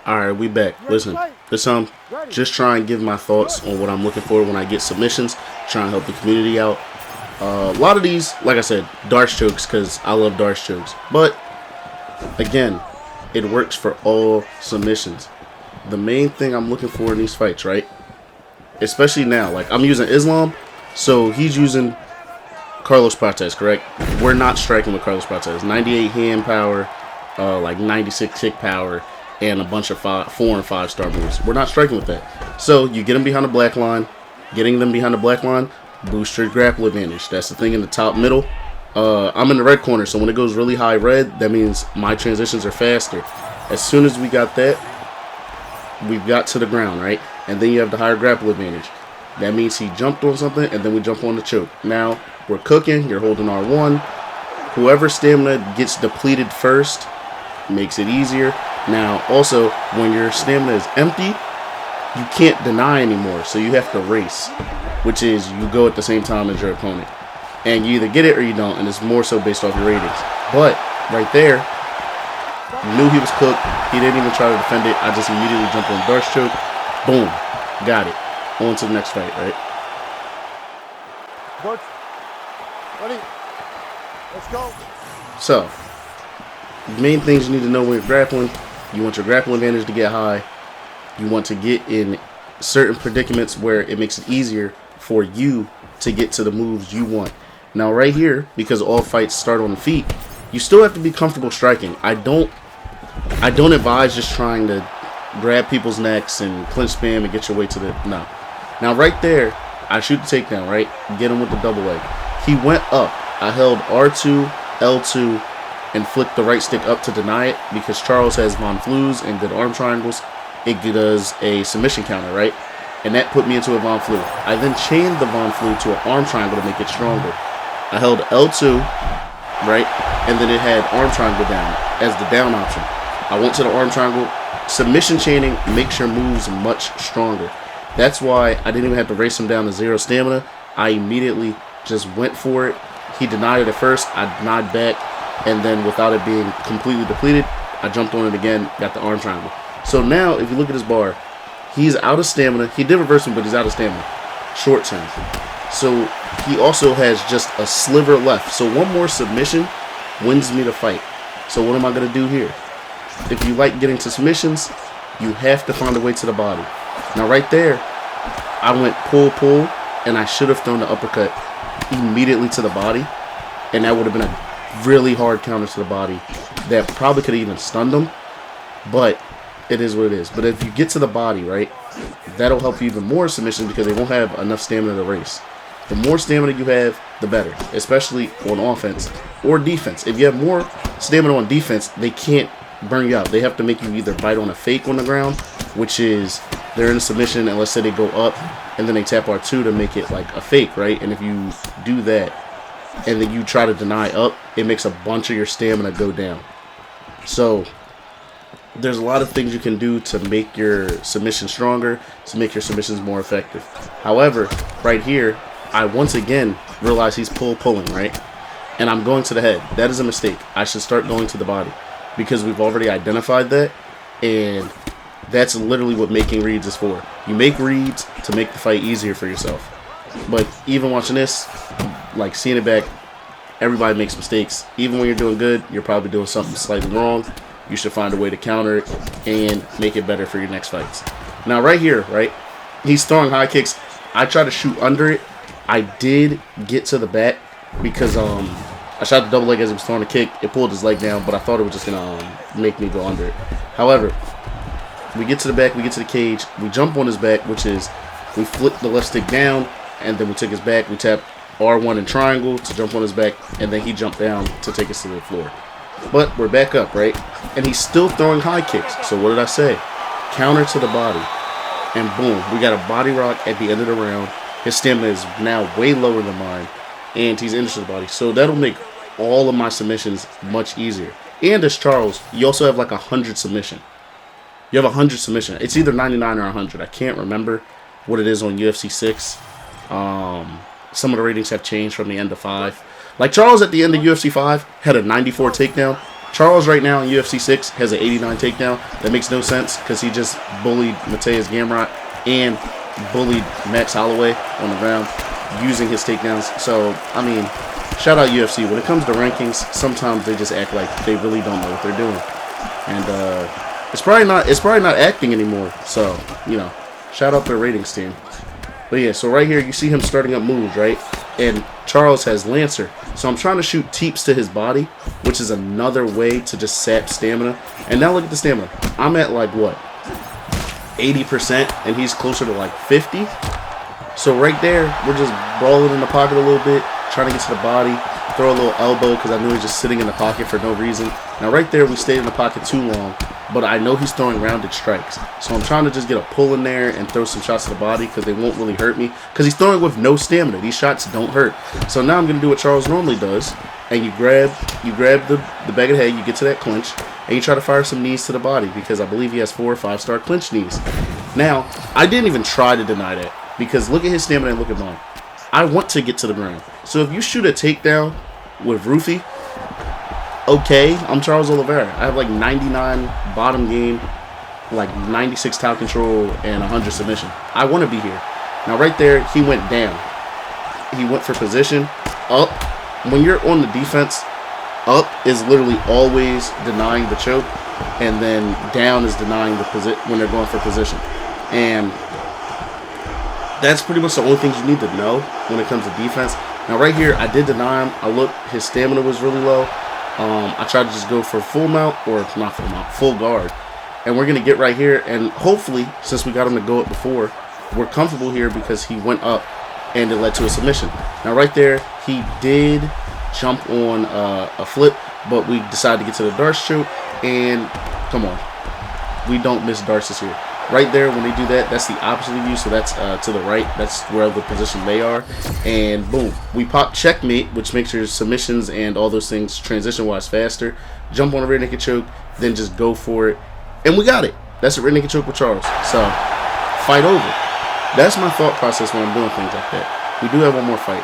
Alright, we back. Listen, this just try and give my thoughts on what I'm looking for when I get submissions. Try and help the community out. A lot of these, like I said, darce chokes, because I love darce chokes. But, again, it works for all submissions. The main thing I'm looking for in these fights, right? Especially now, like I'm using Islam, so he's using Carlos Prates, correct? We're not striking with Carlos Prates. 98 hand power, like 96 kick power, and a bunch of 4 and 5 star moves. We're not striking with that. So you get them behind the black line. Getting them behind the black line, boost your grapple advantage. That's the thing in the top middle. I'm in the red corner, so when it goes really high red, that means my transitions are faster. As soon as we got that, we've got to the ground, right? And then you have the higher grapple advantage. That means he jumped on something, and then we jump on the choke. Now, we're cooking. You're holding R1. Whoever stamina gets depleted first makes it easier. Now, also, when your stamina is empty, you can't deny anymore, so you have to race, which is you go at the same time as your opponent. And you either get it or you don't, and it's more so based off your ratings. But, right there, knew he was cooked. He didn't even try to defend it. I just immediately jumped on darce choke. Boom. Got it. On to the next fight, right? Coach, ready? Let's go. So, the main things you need to know when you're grappling. You want your grappling advantage to get high. You want to get in certain predicaments where it makes it easier for you to get to the moves you want. Now, right here, because all fights start on the feet, you still have to be comfortable striking. I don't advise just trying to grab people's necks and clinch spam and get your way to the... No. Now, right there, I shoot the takedown, right? Get him with the double leg. He went up. I held R2, L2, and flicked the right stick up to deny it because Charles has Von Flews and good arm triangles. It does a submission counter, right? And that put me into a Von Flue. I then chained the Von Flue to an arm triangle to make it stronger. I held L2, right? And then it had arm triangle down as the down option. I went to the arm triangle. Submission chaining makes your moves much stronger. That's why I didn't even have to race him down to 0 stamina. I immediately just went for it. He denied it at first. I denied back. And then without it being completely depleted, I jumped on it again, got the arm triangle. So now, if you look at his bar, he's out of stamina. He did reverse him, but he's out of stamina. Short term. So he also has just a sliver left. So one more submission wins me the fight. So what am I going to do here? If you like getting to submissions, you have to find a way to the body. Now right there, I went pull, and I should have thrown the uppercut immediately to the body. And that would have been a really hard counter to the body that probably could have even stunned him. But it is what it is. But if you get to the body, right, that'll help you even more submission because they won't have enough stamina to race. The more stamina you have, the better, especially on offense or defense. If you have more stamina on defense, they can't burn you out. They have to make you either bite on a fake on the ground, which is they're in a submission, and let's say they go up, and then they tap R2 to make it like a fake, right? And if you do that, and then you try to deny up, it makes a bunch of your stamina go down. So there's a lot of things you can do to make your submission stronger, to make your submissions more effective. However, right here, I once again realize he's pulling, right? And I'm going to the head. That is a mistake. I should start going to the body because we've already identified that, and that's literally what making reads is for. You make reads to make the fight easier for yourself. But even watching this, like seeing it back, everybody makes mistakes. Even when you're doing good, you're probably doing something slightly wrong. You should find a way to counter it and make it better for your next fights. Now right here, right, he's throwing high kicks. I try to shoot under it. I did get to the back because I shot the double leg as he was throwing a kick. It pulled his leg down, but I thought it was just going to make me go under it. However, we get to the back, we get to the cage, we jump on his back, which is we flip the left stick down, and then we took his back, we tap R1 and triangle to jump on his back, and then he jumped down to take us to the floor. But we're back up, right? And he's still throwing high kicks. So what did I say? Counter to the body. And boom, we got a body rock at the end of the round. His stamina is now way lower than mine, and he's into the body. So that'll make all of my submissions much easier. And as Charles, you also have like 100 submission. You have 100 submission. It's either 99 or 100. I can't remember what it is on UFC 6. Some of the ratings have changed from the end of 5. Like Charles at the end of UFC 5 had a 94 takedown. Charles right now in UFC 6 has an 89 takedown. That makes no sense because he just bullied Mateus Gamrot and bullied Max Holloway on the ground using his takedowns. So, I mean, shout out UFC. When it comes to rankings, sometimes they just act like they really don't know what they're doing. And it's probably not acting anymore. So, you know, shout out their ratings team. But yeah, so right here you see him starting up moves, right? And Charles has Lancer. So I'm trying to shoot teeps to his body, which is another way to just sap stamina. And now look at the stamina. I'm at like what? 80% and he's closer to like 50. So right there, we're just brawling in the pocket a little bit, trying to get to the body, throw a little elbow because I knew he was just sitting in the pocket for no reason. Now right there, we stayed in the pocket too long, but I know he's throwing rounded strikes. So I'm trying to just get a pull in there and throw some shots to the body because they won't really hurt me because he's throwing with no stamina. These shots don't hurt. So now I'm going to do what Charles normally does, and you grab the back of the head, you get to that clinch, and you try to fire some knees to the body because I believe he has 4 or 5-star clinch knees. Now, I didn't even try to deny that because look at his stamina and look at mine. I want to get to the ground. So if you shoot a takedown with Roofy, okay, I'm Charles Oliveira. I have like 99 bottom game, like 96 top control, and 100 submission. I want to be here. Now right there, he went down. He went for position. Up. When you're on the defense, up is literally always denying the choke, and then down is denying the position when they're going for position. And that's pretty much the only things you need to know when it comes to defense. Now right here, I did deny him. I looked, his stamina was really low. I tried to just go for full mount, or not full mount, full guard. And we're going to get right here, and hopefully, since we got him to go up before, we're comfortable here because he went up and it led to a submission. Now right there, he did jump on a flip, but we decided to get to the Darce choke, and come on, we don't miss Darces here. Right there, when they do that, that's the opposite of you, so that's to the right. That's where the position they are. And boom, we pop checkmate, which makes your submissions and all those things transition-wise faster. Jump on a rear naked choke, then just go for it. And we got it. That's a rear naked choke with Charles. So, fight over. That's my thought process when I'm doing things like that. We do have one more fight.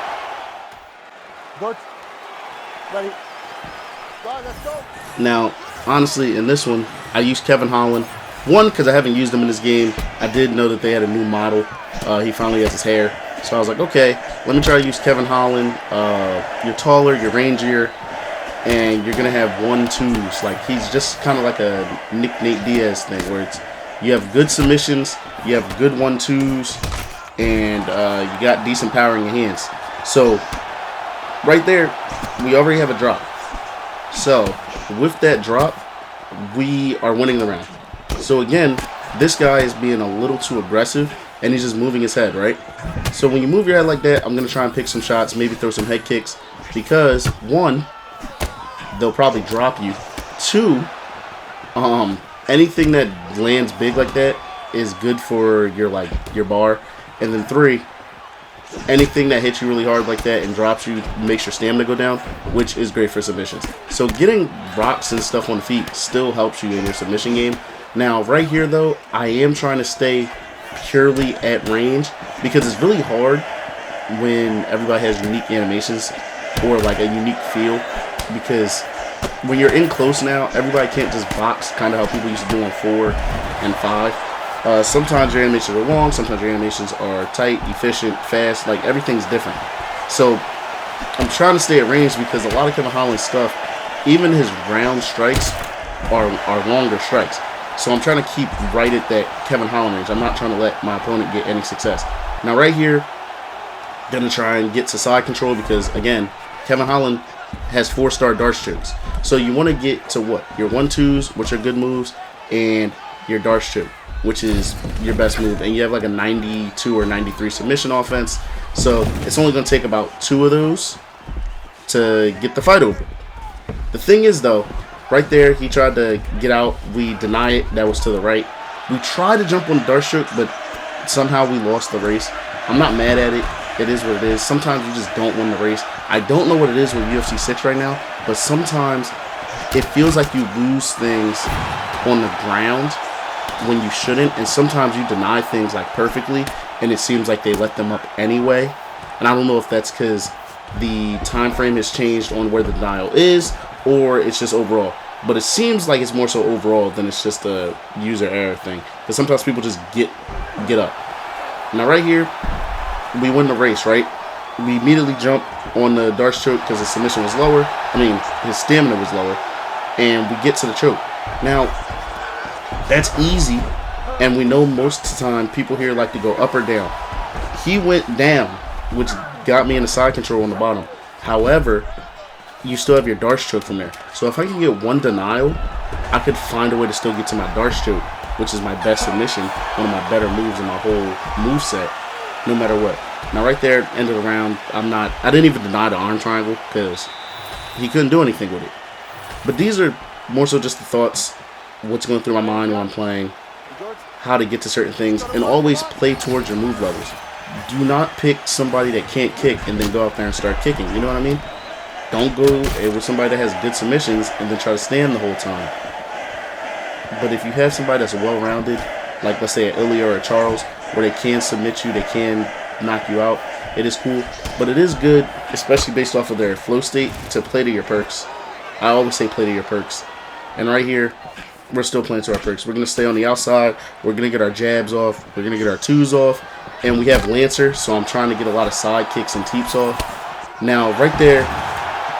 Good. Ready. Go, let's go. Now, honestly, in this one, I used Kevin Holland. One, because I haven't used him in this game. I did know that they had a new model. He finally has his hair. So I was like, okay, let me try to use Kevin Holland. You're taller, you're rangier, and you're going to have 1-2s. Like, he's just kind of like a Nick Nate Diaz thing where it's you have good submissions, you have good 1-2s, and you got decent power in your hands. So, right there, we already have a drop. So, with that drop, we are winning the round. So again, this guy is being a little too aggressive, and he's just moving his head, right? So when you move your head like that, I'm going to try and pick some shots, maybe throw some head kicks, because one, they'll probably drop you. Two, anything that lands big like that is good for your bar. And then three, anything that hits you really hard like that and drops you makes your stamina go down, which is great for submissions. So getting rocks and stuff on the feet still helps you in your submission game. Now, right here, though, I am trying to stay purely at range because it's really hard when everybody has unique animations or like a unique feel, because when you're in close now, everybody can't just box, kind of how people used to do on 4 and 5. Sometimes your animations are long, sometimes your animations are tight, efficient, fast, like everything's different. So I'm trying to stay at range because a lot of Kevin Holland's stuff, even his round strikes are longer strikes. So I'm trying to keep right at that Kevin Holland range. I'm not trying to let my opponent get any success. Now right here, gonna try and get to side control because again, Kevin Holland has 4-star Darce chokes. So you want to get to what? Your 1-2s, which are good moves, and your Darce choke, which is your best move. And you have like a 92 or 93 submission offense. So it's only going to take about 2 of those to get the fight over. The thing is, though, right there, he tried to get out. We deny it. That was to the right. We tried to jump on the Darce choke, but somehow we lost the race. I'm not mad at it. It is what it is. Sometimes you just don't win the race. I don't know what it is with UFC 6 right now, but sometimes it feels like you lose things on the ground when you shouldn't, and sometimes you deny things like perfectly, and it seems like they let them up anyway. And I don't know if that's because the time frame has changed on where the denial is, or it's just overall. But it seems like it's more so overall than it's just a user error thing. Because sometimes people just get up. Now right here, we win the race, right? We immediately jump on the Darce choke because his submission was lower. I mean, his stamina was lower. And we get to the choke. Now, that's easy. And we know most of the time people here like to go up or down. He went down, which got me in the side control on the bottom. However, you still have your Darce choke from there. So if I can get one denial, I could find a way to still get to my Darce choke, which is my best submission, one of my better moves in my whole moveset, no matter what. Now right there, end of the round, I didn't even deny the arm triangle because he couldn't do anything with it. But these are more so just the thoughts, what's going through my mind when I'm playing, how to get to certain things, and always play towards your move levels. Do not pick somebody that can't kick and then go out there and start kicking, you know what I mean? Don't go with somebody that has good submissions and then try to stand the whole time. But if you have somebody that's well-rounded, like let's say an Ilya or a Charles, where they can submit you, they can knock you out, it is cool. But it is good, especially based off of their flow state, to play to your perks. I always say play to your perks. And right here, we're still playing to our perks. We're going to stay on the outside. We're going to get our jabs off. We're going to get our twos off. And we have Lancer, so I'm trying to get a lot of side kicks and teeps off. Now, right there,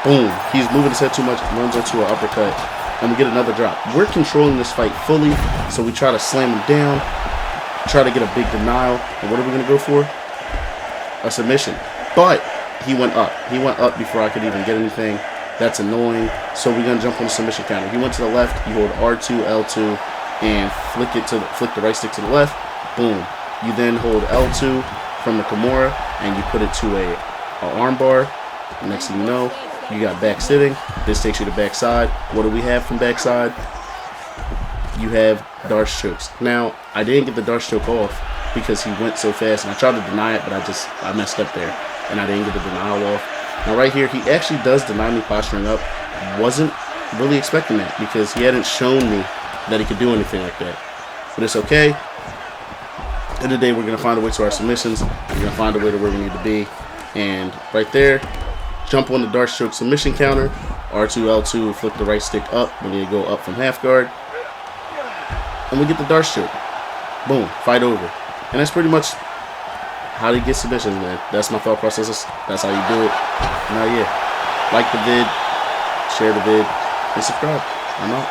boom, he's moving his head too much, runs into an uppercut, and we get another drop. We're controlling this fight fully, so we try to slam him down, try to get a big denial, and what are we going to go for? A submission. But he went up. He went up before I could even get anything. That's annoying, so we're going to jump on the submission counter. He went to the left, you hold R2, L2, and flick the right stick to the left, boom. You then hold L2 from the Kimura, and you put it to a armbar. Next thing you know, you got back sitting. This takes you to backside. What do we have from backside? You have Darce chokes. Now, I didn't get the Darce choke off because he went so fast, and I tried to deny it, but I messed up there, and I didn't get the denial off. Now, right here, he actually does deny me posturing up. Wasn't really expecting that because he hadn't shown me that he could do anything like that. But it's okay. At the end of the day, we're going to find a way to our submissions. We're going to find a way to where we need to be. And right there, jump on the Darce choke submission counter. R2, L2, flick the right stick up when you go up from half guard. And we get the Darce choke. Boom, fight over. And that's pretty much how to get submissions, man. That's my thought process. That's how you do it. Now, yeah, like the vid, share the vid, and subscribe. I'm out.